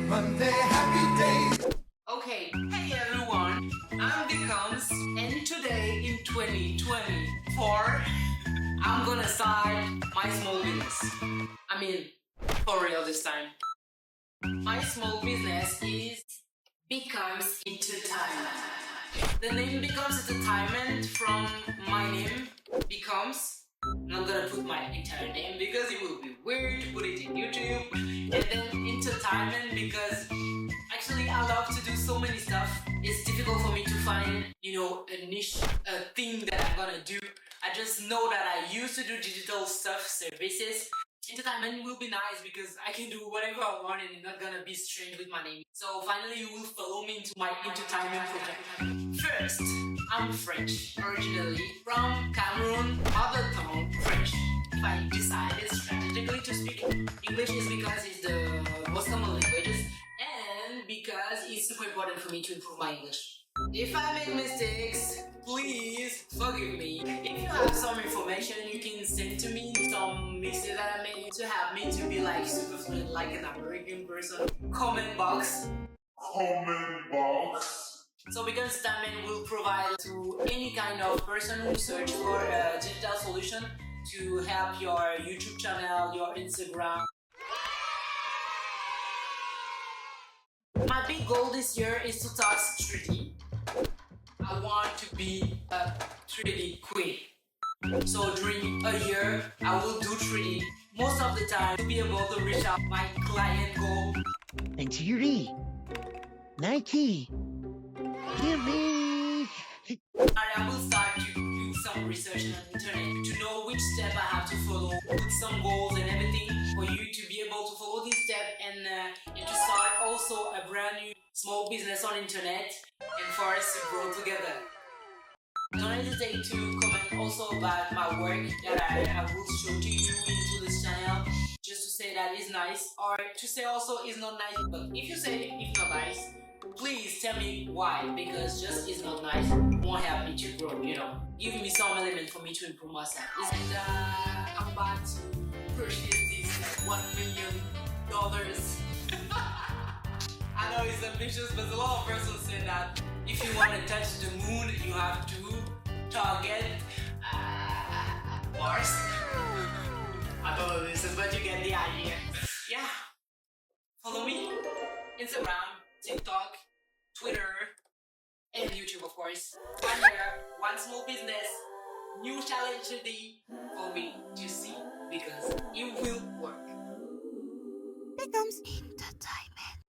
Monday, happy days. Okay, hey everyone, I'm Bekoms, and today in 2024, I'm gonna start my small business. I mean, for real this time. My small business is Becomes Entertainment. The name Becomes Entertainment from my name, Becomes. I'm not gonna put my entire name because it will be weird to put it in YouTube. And then entertainment because actually I love to do so many stuff. It's difficult for me to find, a niche, a thing that I'm gonna do. I just know that I used to do digital stuff, services. Entertainment will be nice because I can do whatever I want and it's not gonna be strange with my name. So finally you will follow me into my entertainment project. First, I'm French, originally from Cameroon, mother tongue French. If I decided strategically to speak English is because it's the most common languages and because it's super important for me to improve my English. If I make mistakes, please forgive me. If you have some information you can send to me, some mistakes that I made to help me to be like super fluent like an American person, comment box. So because Entertainment will provide to any kind of person who search for a digital solution to help your YouTube channel, your Instagram. My big goal this year is to touch 3D. I want to be a 3D queen. So during a year, I will do 3D most of the time to be able to reach out my client goal. And 3D, Nike, give me. I will start to do some research on the internet to know which step I have to follow, put some goals and everything for you to be able to follow this step and to start also a brand new small business on internet and for us to grow together. Don't hesitate to comment also about my work that I will show to you into this channel just to say that it's nice or to say also it's not nice. But if you say it's not nice, please tell me why, because just it's not nice won't help me to grow, Give me some element for me to improve myself. And I'm about to purchase this $1 million. I know it's ambitious, but a lot of persons say that if you want to touch the moon, you have to target Mars. I don't know this, but you get the idea. Yeah. Follow me. Instagram, TikTok, Twitter, and YouTube, of course. One year, one small business, new challenge today for me to see because it will work. Becomes entertainment.